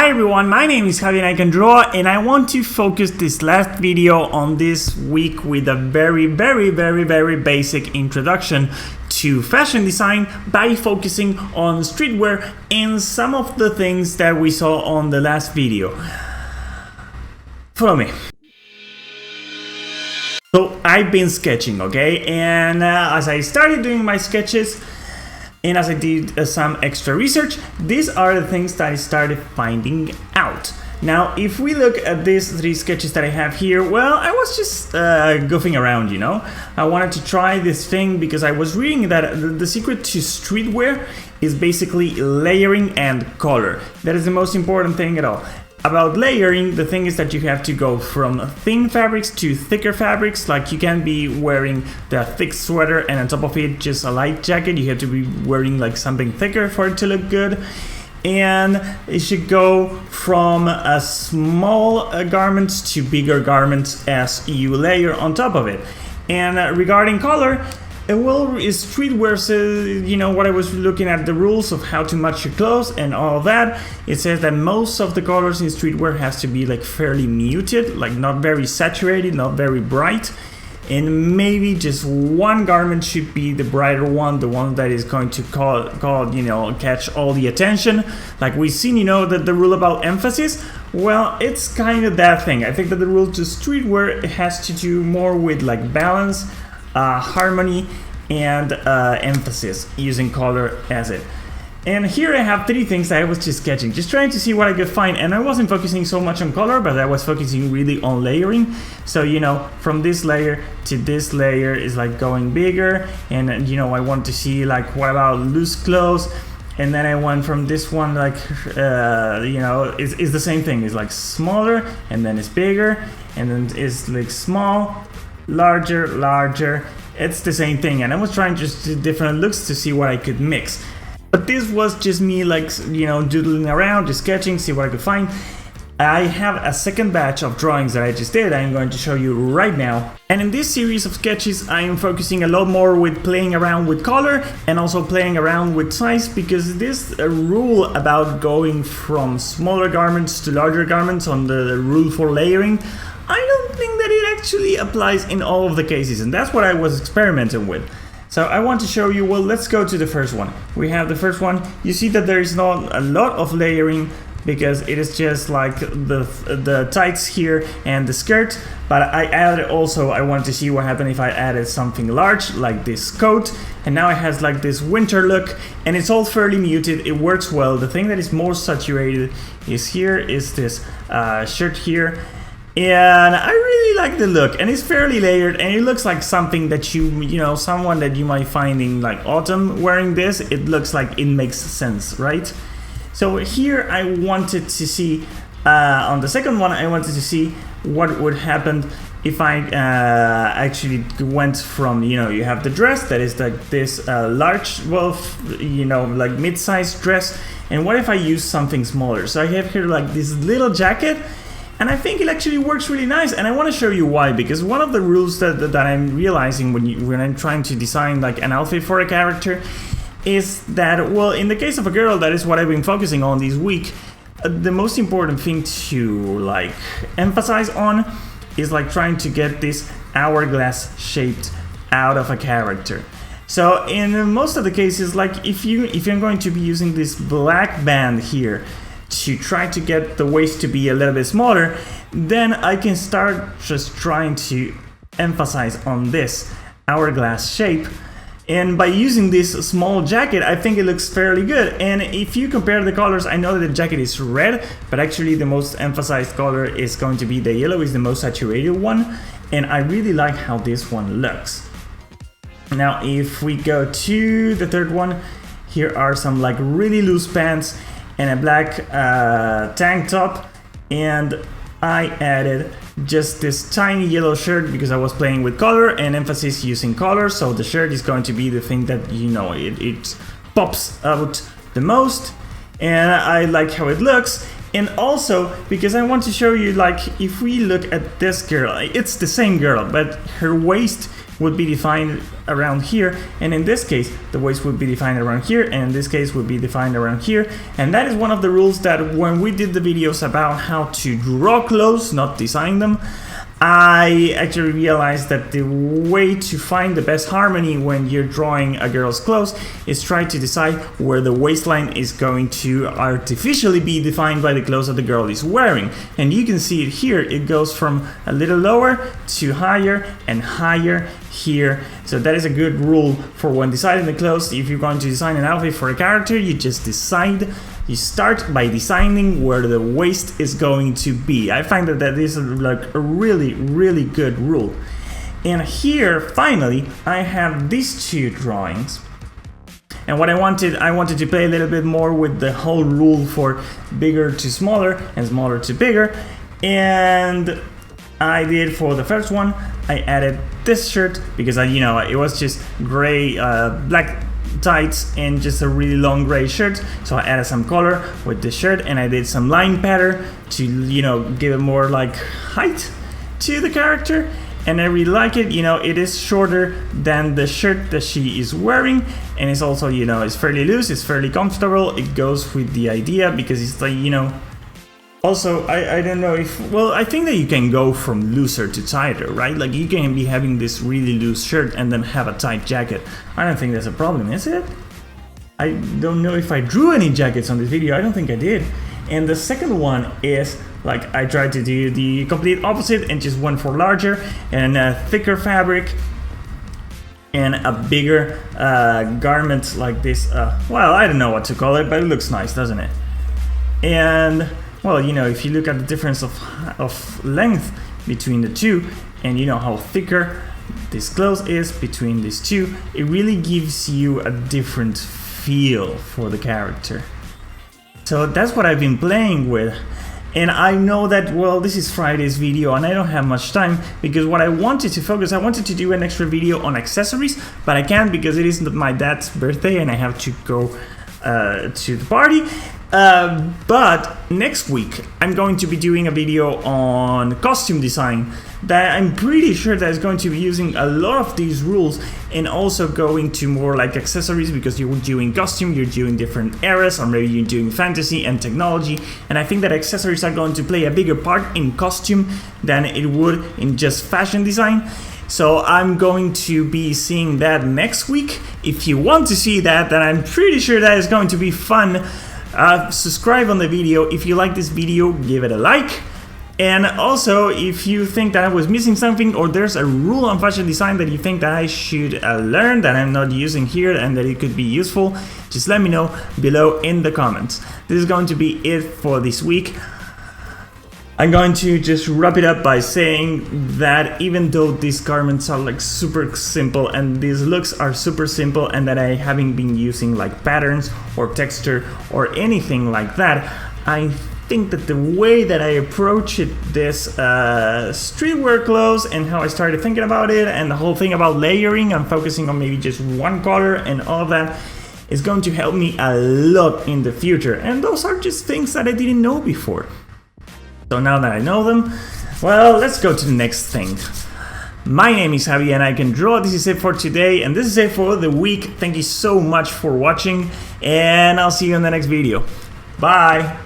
Hi everyone, my name is Javi and I can draw, and I want to focus this last video on this week with a very basic introduction to fashion design by focusing on streetwear and some of the things that we saw on the last video. Follow me. So I've been sketching, okay, and as I started doing my sketches and as I did some extra research, these are the things that I started finding out. Now, if we look at these three sketches that I have here, well, I was just goofing around, you know. I wanted to try this thing because I was reading that the secret to streetwear is basically layering and color. That is the most important thing at all. About layering, the thing is that you have to go from thin fabrics to thicker fabrics. Like, you can't be wearing the thick sweater and on top of it just a light jacket. You have to be wearing like something thicker for it to look good. And it should go from a small garments to bigger garments as you layer on top of it. And regarding color, well, streetwear says, you know, what I was looking at the rules of how to match your clothes and all of that. It says that most of the colors in streetwear has to be like fairly muted, like not very saturated, not very bright. And maybe just one garment should be the brighter one, the one that is going to catch all the attention. Like we've seen, you know, that the rule about emphasis, well, it's kind of that thing. I think that the rule to streetwear has to do more with like balance, harmony, and emphasis, using color as it. And here I have three things that I was just sketching, just trying to see what I could find, and I wasn't focusing so much on color, but I was focusing really on layering. So, you know, from this layer to this layer is like going bigger, and you know, I want to see like what about loose clothes, and then I went from this one like you know, it's the same thing. It's like smaller, and then it's bigger, and then it's like small, larger. It's the same thing, and I was trying just different looks to see what I could mix. But this was just me, like, you know, doodling around, just sketching, see what I could find. I have a second batch of drawings that I just did. I'm going to show you right now. And in this series of sketches, I am focusing a lot more with playing around with color and also playing around with size, because this rule about going from smaller garments to larger garments on the rule for layering, I don't think that it actually applies in all of the cases, and that's what I was experimenting with. So I want to show you, well, let's go to the first one. We have the first one. You see that there is not a lot of layering because it is just like the tights here and the skirt, but I added also, I wanted to see what happened if I added something large like this coat, and now it has like this winter look, and it's all fairly muted. It works well. The thing that is more saturated is this shirt here. And I really like the look, and it's fairly layered, and it looks like something that you know, someone that you might find in like autumn wearing this. It looks like it makes sense, right? So here I wanted to see, on the second one, I wanted to see what would happen if I actually went from, you know, you have the dress that is like this large, well, you know, like mid-sized dress, and what if I use something smaller? So I have here like this little jacket, and I think it actually works really nice, and I want to show you why. Because one of the rules that I'm realizing when I'm trying to design like an outfit for a character is that, well, in the case of a girl, that is what I've been focusing on this week. The most important thing to like emphasize on is like trying to get this hourglass shaped out of a character. So in most of the cases, like if you're going to be using this black band here to try to get the waist to be a little bit smaller, then I can start just trying to emphasize on this hourglass shape. And by using this small jacket, I think it looks fairly good. And if you compare the colors, I know that the jacket is red, but actually the most emphasized color is going to be the yellow, is the most saturated one. And I really like how this one looks. Now, if we go to the third one, here are some like really loose pants and a black tank top, and I added just this tiny yellow shirt because I was playing with color and emphasis using color. So the shirt is going to be the thing that, you know, it pops out the most, and I like how it looks. And also because I want to show you, like, if we look at this girl, it's the same girl, but her waist would be defined around here, and in this case the waist would be defined around here, and in this case would be defined around here. And that is one of the rules that when we did the videos about how to draw clothes, not design them, I actually realized that the way to find the best harmony when you're drawing a girl's clothes is try to decide where the waistline is going to artificially be defined by the clothes that the girl is wearing. And you can see it here, it goes from a little lower to higher and higher here. So that is a good rule for when deciding the clothes. If you're going to design an outfit for a character, you just decide. You start by designing where the waist is going to be. I find that is like a really good rule. And here, finally, I have these two drawings. And what I wanted to play a little bit more with the whole rule for bigger to smaller and smaller to bigger. And I did for the first one, I added this shirt because it was just gray, black tights and just a really long gray shirt, so I added some color with this shirt, and I did some line pattern to give it more like height to the character, and I really like it. It is shorter than the shirt that she is wearing, and it's also it's fairly loose, it's fairly comfortable. It goes with the idea because it's like also, I don't know if... Well, I think that you can go from looser to tighter, right? Like, you can be having this really loose shirt and then have a tight jacket. I don't think that's a problem, is it? I don't know if I drew any jackets on this video. I don't think I did. And the second one is, like, I tried to do the complete opposite and just went for larger and a thicker fabric and a bigger garment like this. Well, I don't know what to call it, but it looks nice, doesn't it? And... well, if you look at the difference of length between the two, and how thicker this clothes is between these two, it really gives you a different feel for the character. So that's what I've been playing with. And I know that, well, this is Friday's video and I don't have much time, because what I wanted to focus, I wanted to do an extra video on accessories, but I can't because it is my dad's birthday and I have to go to the party. But next week I'm going to be doing a video on costume design that I'm pretty sure that is going to be using a lot of these rules, and also going to more like accessories, because you're doing costume, you're doing different eras, or maybe you're doing fantasy and technology, and I think that accessories are going to play a bigger part in costume than it would in just fashion design. So I'm going to be seeing that next week. If you want to see that, then I'm pretty sure that is going to be fun. Subscribe on the video. If you like this video, give it a like. And also, if you think that I was missing something, or there's a rule on fashion design that you think that I should learn that I'm not using here and that it could be useful, just let me know below in the comments. This is going to be it for this week. I'm going to just wrap it up by saying that even though these garments are like super simple and these looks are super simple, and that I haven't been using like patterns or texture or anything like that, I think that the way that I approach it, this streetwear clothes, and how I started thinking about it, and the whole thing about layering and focusing on maybe just one color and all of that, is going to help me a lot in the future. And those are just things that I didn't know before. So now that I know them, well, let's go to the next thing. My name is Javi and I can draw. This is it for today, and this is it for the week. Thank you so much for watching, and I'll see you in the next video. Bye!